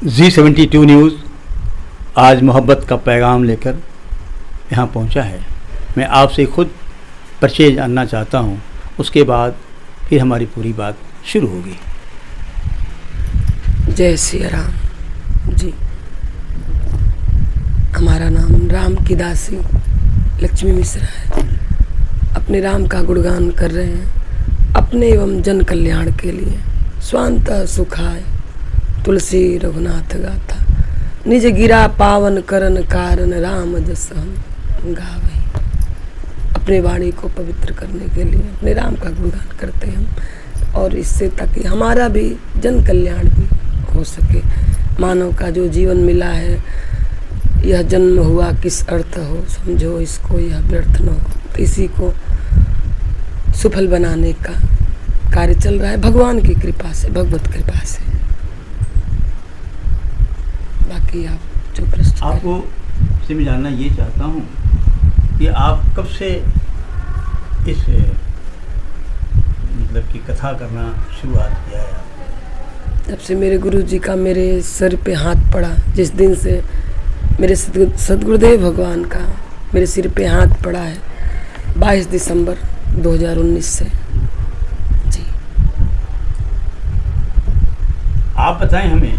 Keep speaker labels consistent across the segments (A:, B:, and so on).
A: G72 news आज मोहब्बत का पैगाम लेकर यहाँ पहुँचा है। मैं आपसे खुद परिचय जानना चाहता हूँ, उसके बाद फिर हमारी पूरी बात शुरू होगी।
B: जय सिया राम जी। हमारा नाम राम की दासी लक्ष्मी मिश्रा है। अपने राम का गुणगान कर रहे हैं अपने एवं जन कल्याण के लिए। स्वांत सुखाय तुलसी रघुनाथ गाथा, निज गिरा पावन करन कारण राम जस हम गावे। अपने वाणी को पवित्र करने के लिए अपने राम का गुणगान करते हैं हम, और इससे ताकि हमारा भी जन कल्याण भी हो सके। मानव का जो जीवन मिला है, यह जन्म हुआ किस अर्थ हो, समझो इसको यह व्यर्थ न हो। तो इसी को सुफल बनाने का कार्य चल रहा है भगवान की कृपा से, भगवत कृपा से। बाकी आप जो प्रश्न
A: आपको से मैं जानना ये चाहता हूँ कि आप कब से इस मतलब की कथा करना शुरुआत किया है?
B: जब से मेरे गुरुजी का मेरे सर पे हाथ पड़ा, जिस दिन से मेरे सद्गुरुदेव भगवान का मेरे सिर पे हाथ पड़ा है 22 दिसंबर 2019 से जी।
A: आप बताएं हमें,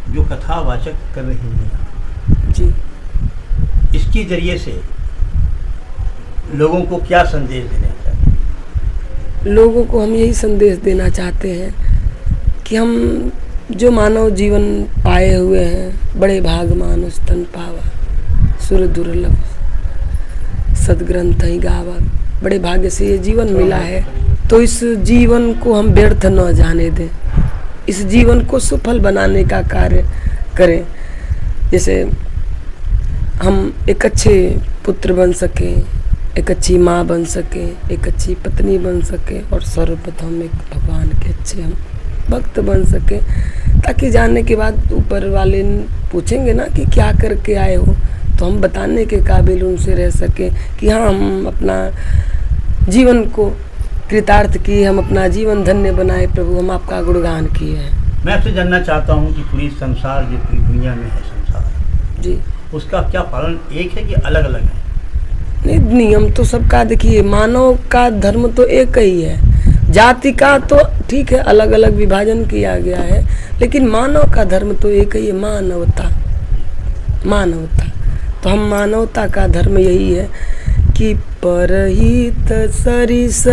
A: जो कथावाचक कर रही हैं
B: जी,
A: इसके जरिए से लोगों को क्या संदेश देना चाहते हैं?
B: लोगों को हम यही संदेश देना चाहते हैं कि हम जो मानव जीवन पाए हुए हैं, बड़े भाग मानुष तन पावा, सुर दुर्लभ सदग्रंथ ही गावा। बड़े भाग्य से ये जीवन मिला है, तो इस जीवन को हम व्यर्थ न जाने दें। इस जीवन को सफल बनाने का कार्य करें। जैसे हम एक अच्छे पुत्र बन सकें, एक अच्छी माँ बन सकें, एक अच्छी पत्नी बन सकें, और सर्वप्रथम एक भगवान के अच्छे हम भक्त बन सकें, ताकि जानने के बाद ऊपर वाले पूछेंगे ना कि क्या करके आए हो, तो हम बताने के काबिल उनसे रह सकें कि हाँ, हम अपना जीवन को कृतार्थ किए, हम अपना जीवन धन्य बनाए। प्रभु, हम आपका गुणगान किए हैं।
A: मैं आपसे जानना चाहता हूँ कि पूरी संसार जो पूरी दुनिया में है संसार
B: जी,
A: उसका क्या पालन एक है कि अलग अलग है?
B: नहीं, नियम तो सबका देखिए, मानव का धर्म तो एक ही है। जाति का तो ठीक है, अलग अलग विभाजन किया गया है, लेकिन मानव का धर्म तो एक ही है, मानवता। मानवता तो हम मानवता का धर्म यही है कि परहित सरिस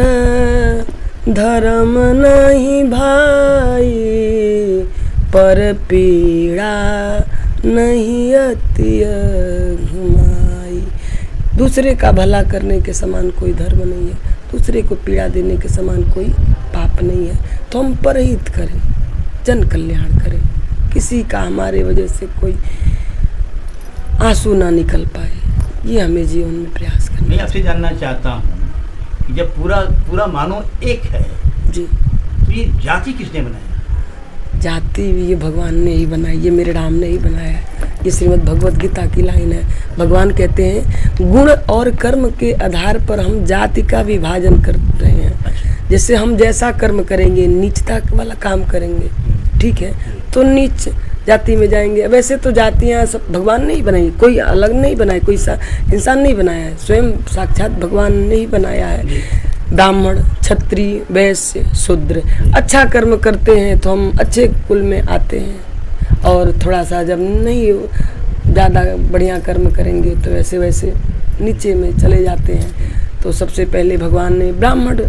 B: धर्म नहीं भाई, पर पीड़ा नहीं अति घुमाई। दूसरे का भला करने के समान कोई धर्म नहीं है, दूसरे को पीड़ा देने के समान कोई पाप नहीं है। तो हम परहित करें, जन कल्याण करें, किसी का हमारे वजह से कोई आंसू ना निकल पाए, ये हमें जीवन में प्रयास करना।
A: मैं आपसे जानना चाहता हूँ कि जब पूरा मानव एक है
B: जी,
A: तो ये जाति किसने बनाया?
B: जाति ये भगवान ने ही बनाई, ये मेरे राम ने ही बनाया है। ये श्रीमद् भगवत गीता की लाइन है। भगवान कहते हैं गुण और कर्म के आधार पर हम जाति का विभाजन कर रहे हैं। जैसे हम जैसा कर्म करेंगे, नीचता वाला काम करेंगे, ठीक है, तो नीच जाति में जाएंगे। वैसे तो जातियाँ सब भगवान ने ही बनाई, कोई अलग नहीं बनाई, कोई इंसान नहीं बनाया है, स्वयं साक्षात भगवान ने ही बनाया है। ब्राह्मण, क्षत्रिय, वैश्य, शूद्र। अच्छा कर्म करते हैं तो हम अच्छे कुल में आते हैं, और थोड़ा सा जब नहीं ज़्यादा बढ़िया कर्म करेंगे तो वैसे वैसे नीचे में चले जाते हैं। तो सबसे पहले भगवान ने ब्राह्मण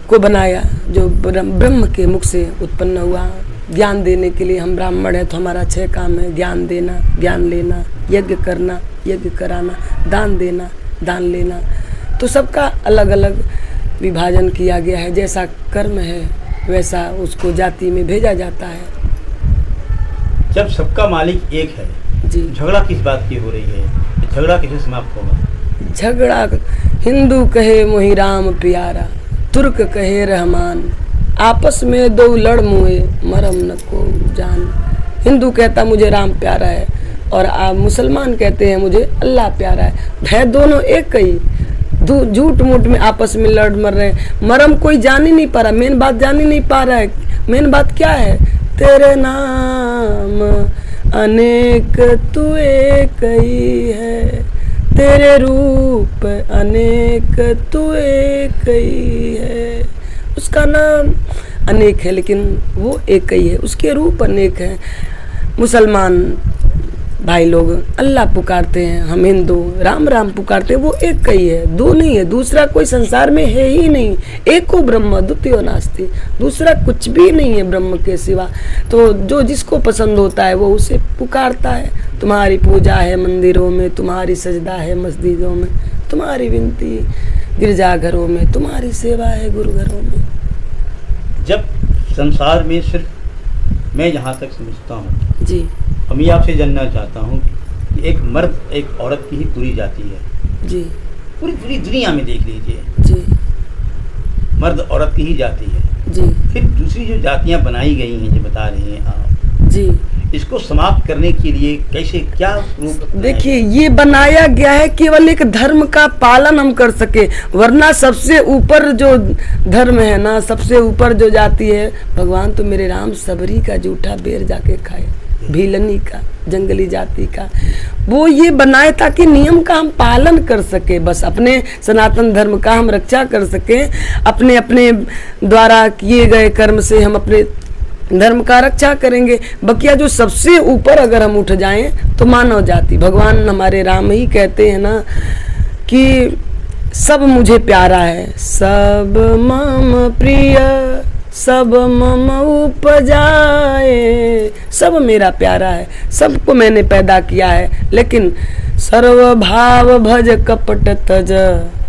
B: को बनाया, जो ब्रह्म के मुख से उत्पन्न हुआ। ज्ञान देने के लिए हम ब्राह्मण हैं, तो हमारा 6 काम है: ज्ञान देना, ज्ञान लेना, यज्ञ करना, यज्ञ कराना, दान देना, दान लेना। तो सबका अलग अलग विभाजन किया गया है। जैसा कर्म है वैसा उसको जाति में भेजा जाता है।
A: जब सबका मालिक एक है
B: जी,
A: झगड़ा किस बात की हो रही है? झगड़ा कैसे समाप्त होगा?
B: झगड़ा हिंदू कहे मोहि राम प्यारा, तुर्क कहे रहमान, आपस में दो लड़ मुए मरम न को जान। हिंदू कहता मुझे राम प्यारा है, और आप मुसलमान कहते हैं मुझे अल्लाह प्यारा है दोनों एक ही। झूठ मूठ में आपस में लड़ मर रहे हैं, मरम कोई जान ही नहीं पा रहा, मेन बात जान ही नहीं पा रहा है। मेन बात क्या है तेरे नाम अनेक तू एक ही है, तेरे रूप अनेक तू एक ही है। उसका नाम अनेक है लेकिन वो एक ही है, उसके रूप अनेक हैं। मुसलमान भाई लोग अल्लाह पुकारते हैं, हम हिंदू राम राम पुकारते हैं, वो एक ही है, दो नहीं है, दूसरा कोई संसार में है ही नहीं। एको ब्रह्म द्वितीयो नास्ति, दूसरा कुछ भी नहीं है ब्रह्म के सिवा। तो जो जिसको पसंद होता है वो उसे पुकारता है। तुम्हारी पूजा है मंदिरों में, तुम्हारी सजदा है मस्जिदों में, तुम्हारी विनती गिरजाघरों में, तुम्हारी सेवा है गुरुघरों में।
A: जब संसार में सिर्फ मैं जहाँ तक समझता हूँ
B: जी
A: मैं आपसे जानना चाहता हूँ कि एक मर्द एक औरत की ही पूरी जाति है
B: जी,
A: पूरी पूरी दुनिया में देख लीजिए,
B: जी
A: मर्द औरत की ही जाति है।
B: जी
A: फिर दूसरी जो जातियाँ बनाई गई हैं जो बता रही हैं आप,
B: जी,
A: इसको समाप्त करने के लिए कैसे क्या रूप?
B: देखिए ये बनाया गया है केवल एक धर्म का पालन हम कर सके, वरना सबसे ऊपर जो धर्म है ना, सबसे ऊपर जो जाति है, भगवान तो मेरे राम सबरी का जूठा बेर जाके खाए, भीलनी का, जंगली जाति का। वो ये बनाए ताकि नियम का हम पालन कर सके, बस अपने सनातन धर्म का हम रक्षा कर सके, अपने अपने द्वारा किए गए कर्म से हम अपने धर्म का रक्षा करेंगे। बकिया जो सबसे ऊपर अगर हम उठ जाएं तो मानव जाति, भगवान हमारे राम ही कहते हैं ना कि सब मुझे प्यारा है, सब मम प्रिय सब मम उपजाए, सब मेरा प्यारा है, सबको मैंने पैदा किया है, लेकिन सर्व भाव भज कपट तज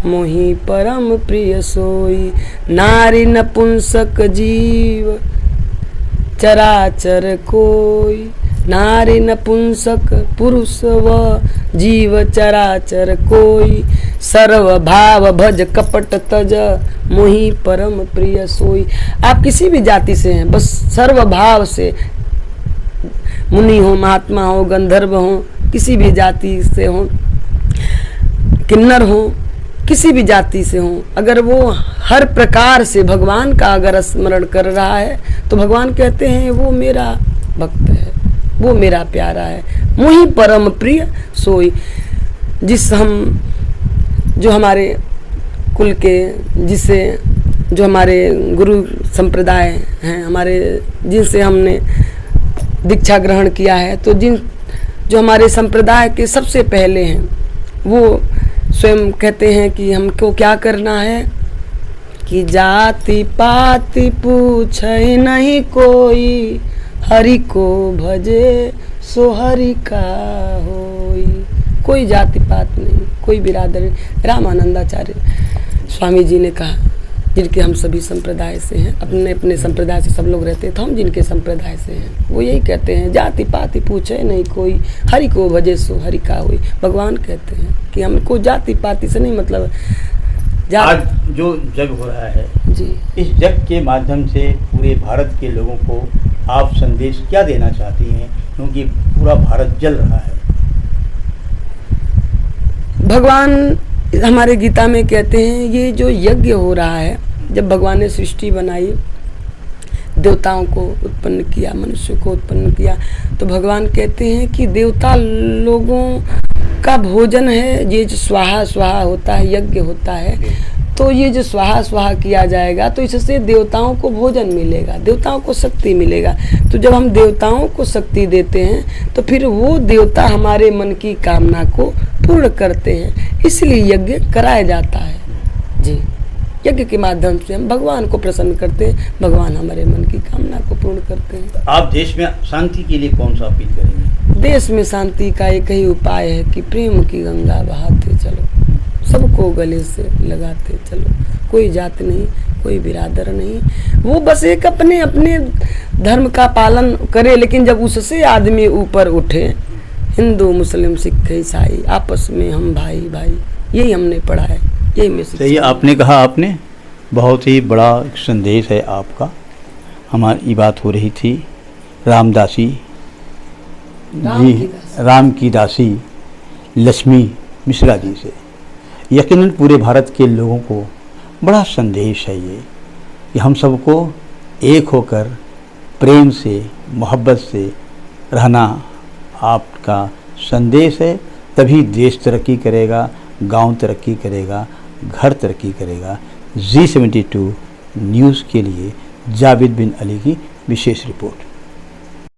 B: मोहि परम प्रिय सोई, नारी नपुंसक जीव चराचर कोई, नारी नपुंसक पुरुष व जीव चराचर कोई, सर्व भाव भज कपट तज मोहि परम प्रिय सोई। आप किसी भी जाति से हैं, बस सर्व भाव से, मुनि हो, महात्मा हो, गंधर्व हो, किसी भी जाति से हो, किन्नर हो, किसी भी जाति से हो, अगर वो हर प्रकार से भगवान का अगर स्मरण कर रहा है तो भगवान कहते हैं वो मेरा भक्त है, वो मेरा प्यारा है, मोहि परम प्रिय सोई। जिस हम जो हमारे कुल के, जिससे जो हमारे गुरु संप्रदाय हैं, हमारे जिनसे हमने दीक्षा ग्रहण किया है, तो जो हमारे संप्रदाय के सबसे पहले हैं वो स्वयं कहते हैं कि हमको क्या करना है कि जाति पाति पूछे नहीं कोई, हरि को भजे सो हरि का होई। कोई जाति पात नहीं, कोई बिरादर नहीं। रामानंदाचार्य स्वामी जी ने कहा, जिनके हम सभी संप्रदाय से हैं, अपने अपने संप्रदाय से सब लोग रहते हैं, तो हम जिनके संप्रदाय से हैं वो यही कहते हैं, जाति पाति पूछे नहीं कोई, हरि को भजे सो हरि का होई। भगवान कहते हैं कि हमको जाति पाति से नहीं मतलब।
A: आज जो जग हो रहा है
B: जी,
A: इस जग के माध्यम से पूरे भारत के लोगों को आप संदेश क्या देना चाहती हैं, क्योंकि पूरा भारत जल रहा है?
B: भगवान हमारे गीता में कहते हैं ये जो यज्ञ हो रहा है, जब भगवान ने सृष्टि बनाई, देवताओं को उत्पन्न किया, मनुष्य को उत्पन्न किया, तो भगवान कहते हैं कि देवता लोगों का भोजन है, ये जो स्वाहा स्वाहा होता है, यज्ञ होता है, तो ये जो स्वाहा स्वाहा किया जाएगा तो इससे देवताओं को भोजन मिलेगा, देवताओं को शक्ति मिलेगा। तो जब हम देवताओं को शक्ति देते हैं तो फिर वो देवता हमारे मन की कामना को पूर्ण करते हैं, इसलिए यज्ञ कराया जाता है। जी, यज्ञ के माध्यम से हम भगवान को प्रसन्न करते हैं, भगवान हमारे मन की कामना को पूर्ण करते हैं।
A: आप देश में शांति के लिए कौन सा अपील करेंगे?
B: देश में शांति का एक ही उपाय है कि प्रेम की गंगा बहाते चलो, सबको गले से लगाते चलो, कोई जात नहीं, कोई बिरादर नहीं, वो बस एक अपने अपने धर्म का पालन करे, लेकिन जब उससे आदमी ऊपर उठे, हिंदू मुस्लिम सिख ईसाई आपस में हम भाई भाई, यही हमने पढ़ा है, यही मैसेज।
A: सही आपने कहा, आपने बहुत ही बड़ा संदेश है आपका। हमारी बात हो रही थी रामदासी जी, राम की दासी लक्ष्मी मिश्रा जी से। यकीनन पूरे भारत के लोगों को बड़ा संदेश है ये कि हम सबको एक होकर प्रेम से, मोहब्बत से रहना आपका संदेश है। तभी देश तरक्की करेगा, गांव तरक्की करेगा, घर तरक्की करेगा। G72 न्यूज़ के लिए जावेद बिन अली की विशेष रिपोर्ट।